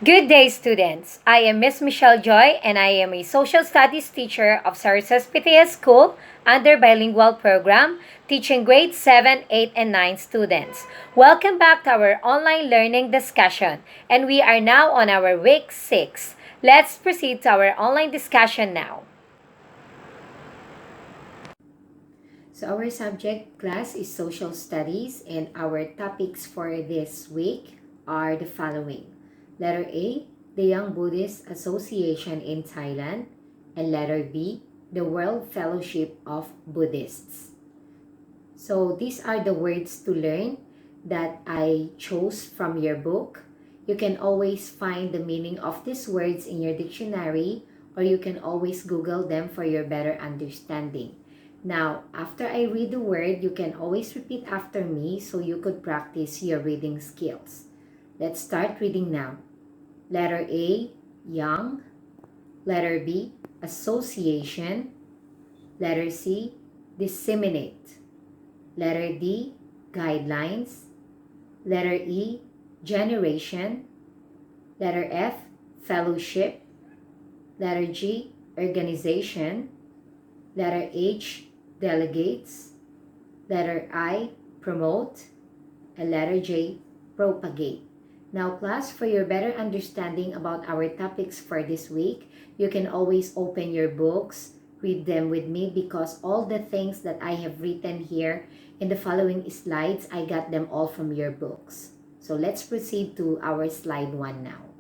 Good day, students. I am Miss Michelle Joy, and I am a social studies teacher of Sarasas PTS School under bilingual program, teaching grade 7, 8, and 9 students. Welcome back to our online learning discussion, and we are now on our week 6. Let's proceed to our online discussion now. So our subject class is social studies, and our topics for this week are the following. Letter A, the Young Buddhist Association in Thailand, and letter B, the World Fellowship of Buddhists. So these are the words to learn that I chose from your book. You can always find the meaning of these words in your dictionary, or you can always Google them for your better understanding. Now, after I read the word, you can always repeat after me so you could practice your reading skills. Let's start reading now. Letter A, young. Letter B, association. Letter C, disseminate. Letter D, guidelines. Letter E, generation. Letter F, fellowship. Letter G, organization. Letter H, delegates. Letter I, promote. And letter J, propagate. Now, class, for your better understanding about our topics for this week, you can always open your books, read them with me, because all the things that I have written here in the following slides, I got them all from your books. So let's proceed to our slide 1 now.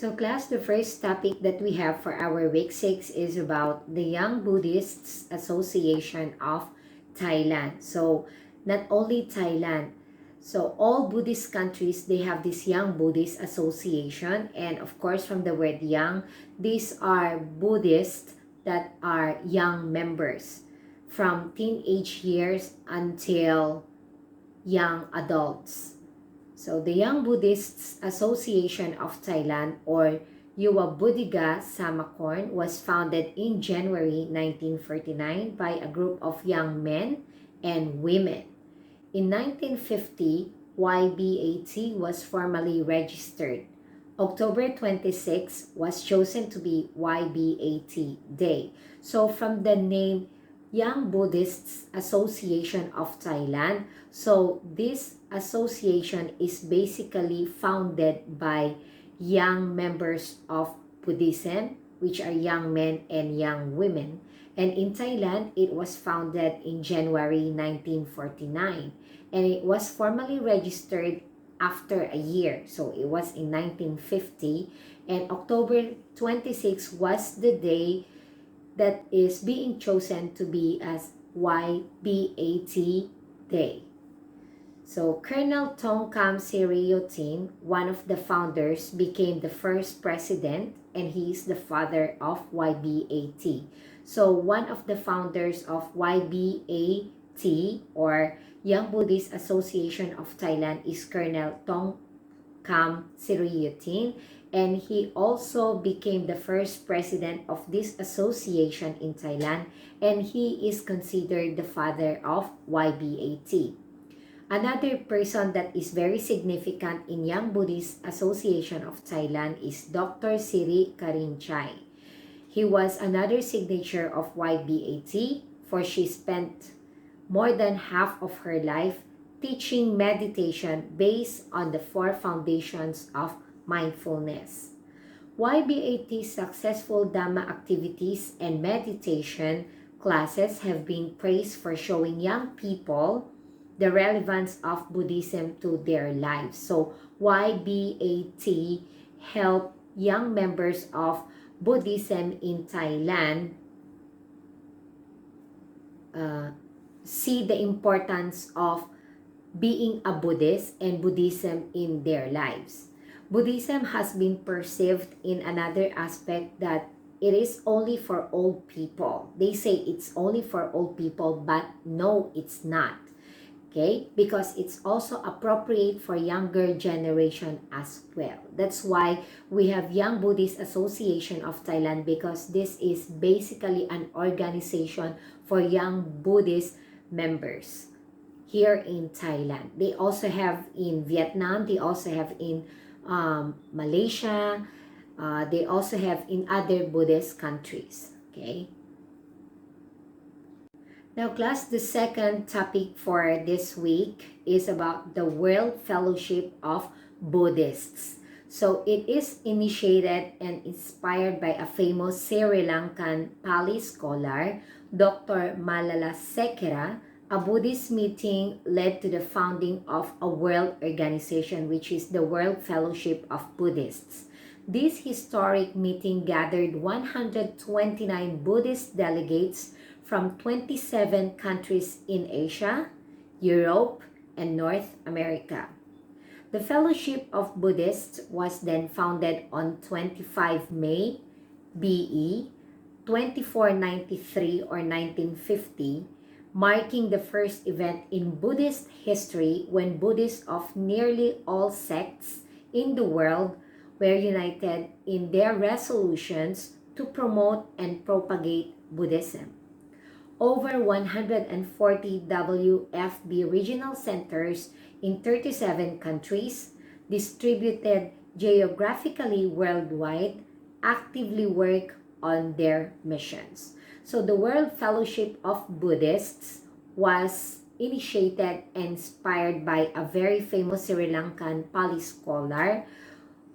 So class, the first topic that we have for our week 6 is about the Young Buddhists Association of Thailand. So not only Thailand, so all Buddhist countries, they have this Young Buddhist Association. And of course, from the word young, these are Buddhists that are young members from teenage years until young adults. So the Young Buddhists Association of Thailand, or Yuwa Buddhiga Samakorn, was founded in January 1949 by a group of young men and women. In 1950, YBAT was formally registered. October 26 was chosen to be YBAT Day. So from the name Young Buddhists Association of Thailand, so this association is basically founded by young members of Buddhism, which are young men and young women. And in Thailand, it was founded in January 1949. And it was formally registered after a year. So it was in 1950. And October 26 was the day that is being chosen to be as YBAT Day. So Colonel Tongkam Siriotin, one of the founders, became the first president, and he is the father of YBAT. So one of the founders of YBAT, or Young Buddhist Association of Thailand, is Colonel Tongkam Siriotin, and he also became the first president of this association in Thailand, and he is considered the father of YBAT. Another person that is very significant in Young Buddhist Association of Thailand is Dr. Siri Karinchai. He was another signature of YBAT, for she spent more than half of her life teaching meditation based on the 4 foundations of mindfulness. YBAT's successful Dhamma activities and meditation classes have been praised for showing young people the relevance of Buddhism to their lives. So YBAT helped young members of Buddhism in Thailand see the importance of being a Buddhist and Buddhism in their lives. Buddhism has been perceived in another aspect that it is only for old people. They say it's only for old people, but no, it's not. Okay, because it's also appropriate for younger generation as well. That's why we have Young Buddhist Association of Thailand, because this is basically an organization for young Buddhist members here in Thailand. They also have in Vietnam, they also have in Malaysia, they also have in other Buddhist countries. Okay. Now class, the second topic for this week is about the World Fellowship of Buddhists. So it is initiated and inspired by a famous Sri Lankan Pali scholar, Dr. Malalasekera. A Buddhist meeting led to the founding of a world organization, which is the World Fellowship of Buddhists. This historic meeting gathered 129 Buddhist delegates from 27 countries in Asia, Europe, and North America. The Fellowship of Buddhists was then founded on 25 May BE 2493 or 1950, marking the first event in Buddhist history when Buddhists of nearly all sects in the world were united in their resolutions to promote and propagate Buddhism. Over 140 WFB regional centers in 37 countries, distributed geographically worldwide, actively work on their missions. So the World Fellowship of Buddhists was initiated and inspired by a very famous Sri Lankan Pali scholar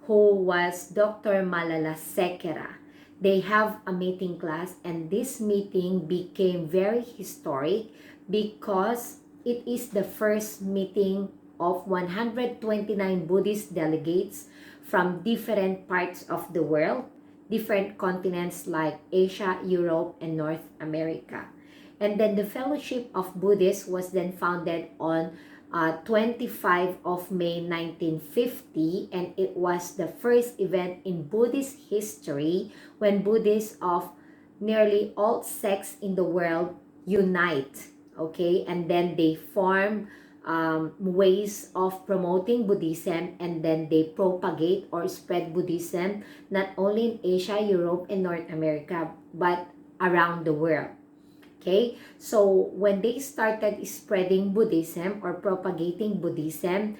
who was Dr. Malalasekera. They have a meeting class, and this meeting became very historic because it is the first meeting of 129 Buddhist delegates from different parts of the world, different continents like Asia, Europe, and North America. And then the Fellowship of Buddhists was then founded on 25 of May 1950, and it was the first event in Buddhist history when Buddhists of nearly all sects in the world unite, okay, and then they form ways of promoting Buddhism, and then they propagate or spread Buddhism not only in Asia, Europe, and North America, but around the world. Okay, so when they started spreading Buddhism or propagating Buddhism,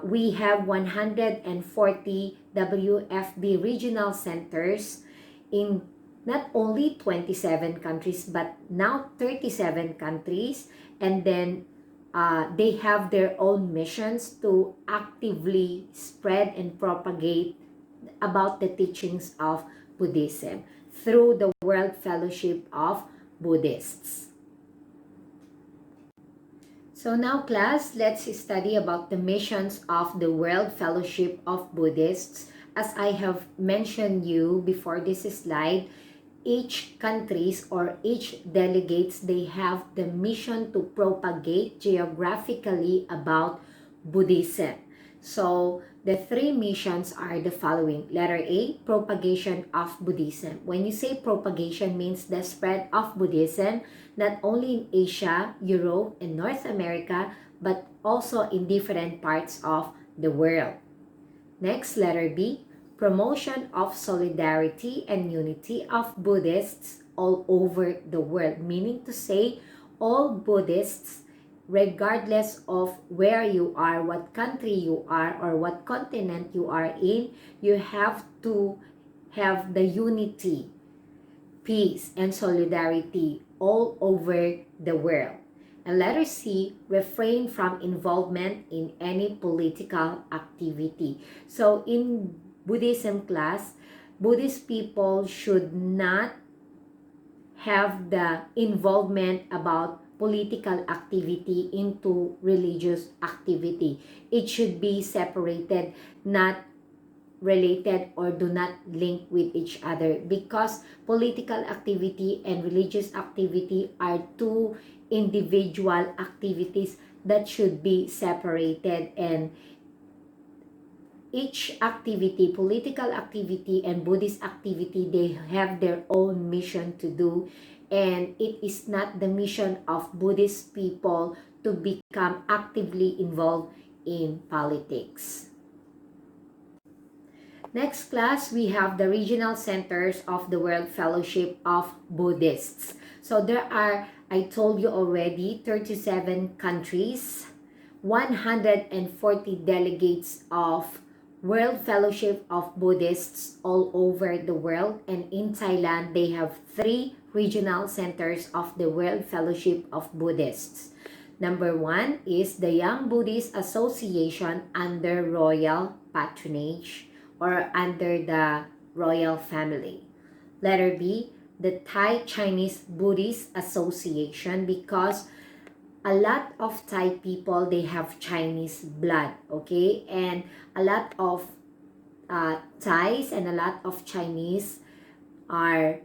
we have 140 WFB regional centers in not only 27 countries but now 37 countries, and then they have their own missions to actively spread and propagate about the teachings of Buddhism through the World Fellowship of Buddhists. So now class, let's study about the missions of the World Fellowship of Buddhists. As I have mentioned you before this slide, each countries or each delegates, they have the mission to propagate geographically about Buddhism. So the three missions are the following. Letter A, propagation of Buddhism. When you say propagation, means the spread of Buddhism not only in Asia, Europe, and North America, but also in different parts of the world. Next, letter B, promotion of solidarity and unity of Buddhists all over the world. Meaning to say, all Buddhists, regardless of where you are, what country you are, or what continent you are in, you have to have the unity, peace, and solidarity all over the world. And letter C, refrain from involvement in any political activity. So in Buddhism class, Buddhist people should not have the involvement about political activity into religious activity. It should be separated, not related, or do not link with each other, because political activity and religious activity are two individual activities that should be separated, and each activity, political activity and Buddhist activity, they have their own mission to do, and it is not the mission of Buddhist people to become actively involved in politics. Next class, we have the regional centers of the World Fellowship of Buddhists. So there are, I told you already, 37 countries, 140 delegates of World Fellowship of Buddhists all over the world. And in Thailand, they have 3 regional centers of the World Fellowship of Buddhists. Number 1 is the Young Buddhist Association under royal patronage, or under the royal family. Letter B, the Thai Chinese Buddhist Association, because a lot of Thai people, they have Chinese blood, okay? And a lot of Thais and a lot of Chinese are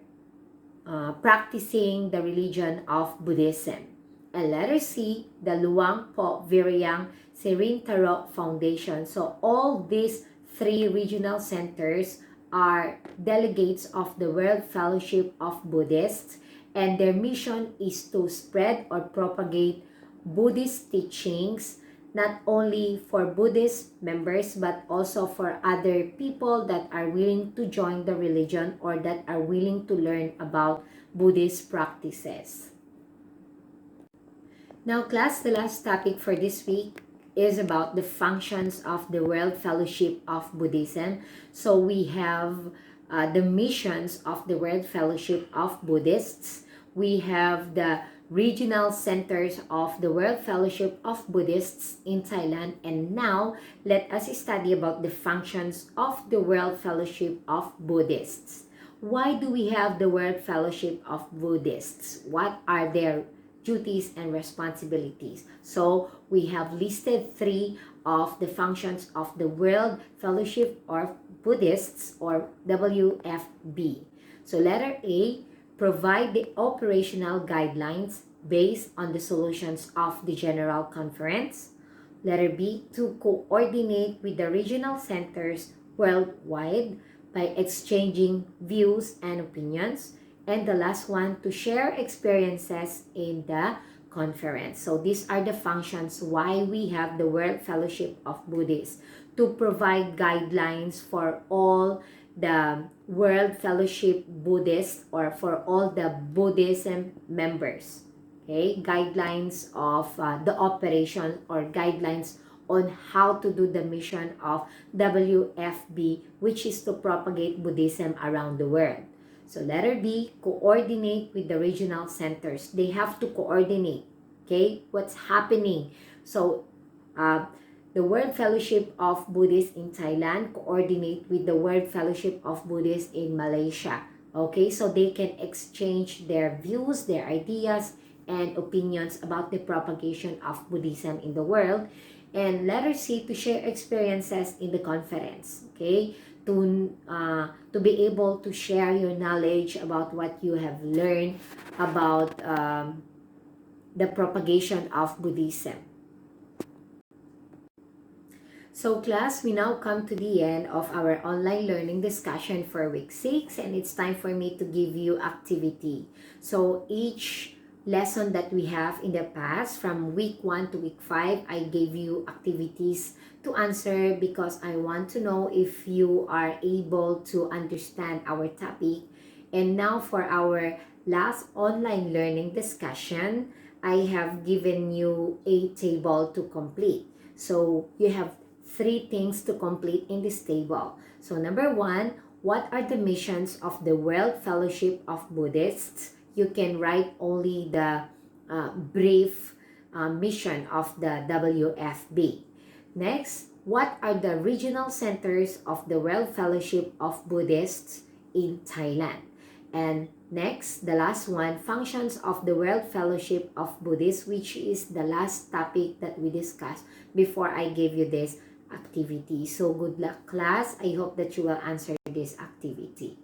practicing the religion of Buddhism. And letter C, the Luang Po Viriang Sirin Tarot Foundation. So all these 3 regional centers are delegates of the World Fellowship of Buddhists, and their mission is to spread or propagate Buddhist teachings, not only for Buddhist members but also for other people that are willing to join the religion or that are willing to learn about Buddhist practices. Now class, the last topic for this week is about the functions of the World Fellowship of Buddhism. So we have the missions of the World Fellowship of Buddhists. We have the regional centers of the World Fellowship of Buddhists in Thailand. And now, let us study about the functions of the World Fellowship of Buddhists. Why do we have the World Fellowship of Buddhists? What are their duties and responsibilities? So we have listed 3 of the functions of the World Fellowship of Buddhists, or WFB. So letter A, provide the operational guidelines based on the solutions of the General Conference. Letter B, to coordinate with the regional centers worldwide by exchanging views and opinions. And the last one, to share experiences in the conference. So these are the functions why we have the World Fellowship of Buddhists, to provide guidelines for all the World Fellowship Buddhists or for all the Buddhism members. Okay, guidelines of the operation or guidelines on how to do the mission of WFB, which is to propagate Buddhism around the world. So letter B, coordinate with the regional centers. They have to coordinate, okay, what's happening. So the World Fellowship of Buddhists in Thailand coordinate with the World Fellowship of Buddhists in Malaysia. Okay, so they can exchange their views, their ideas, and opinions about the propagation of Buddhism in the world. And letter C, to share experiences in the conference. Okay, to be able to share your knowledge about what you have learned about the propagation of Buddhism. So class, we now come to the end of our online learning discussion for week 6, and it's time for me to give you activity. So each lesson that we have in the past, from week 1 to week 5, I gave you activities to answer because I want to know if you are able to understand our topic. And now for our last online learning discussion, I have given you a table to complete. So you have 3 things to complete in this table. So number 1, what are the missions of the World Fellowship of Buddhists? You can write only the brief mission of the WFB. Next, what are the regional centers of the World Fellowship of Buddhists in Thailand? And next, the last one, functions of the World Fellowship of Buddhists, which is the last topic that we discussed before I gave you this activity. So good luck, class. I hope that you will answer this activity.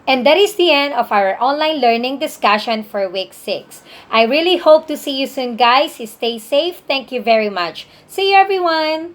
And that is the end of our online learning discussion for week 6. I really hope to see you soon, guys. Stay safe. Thank you very much. See you, everyone.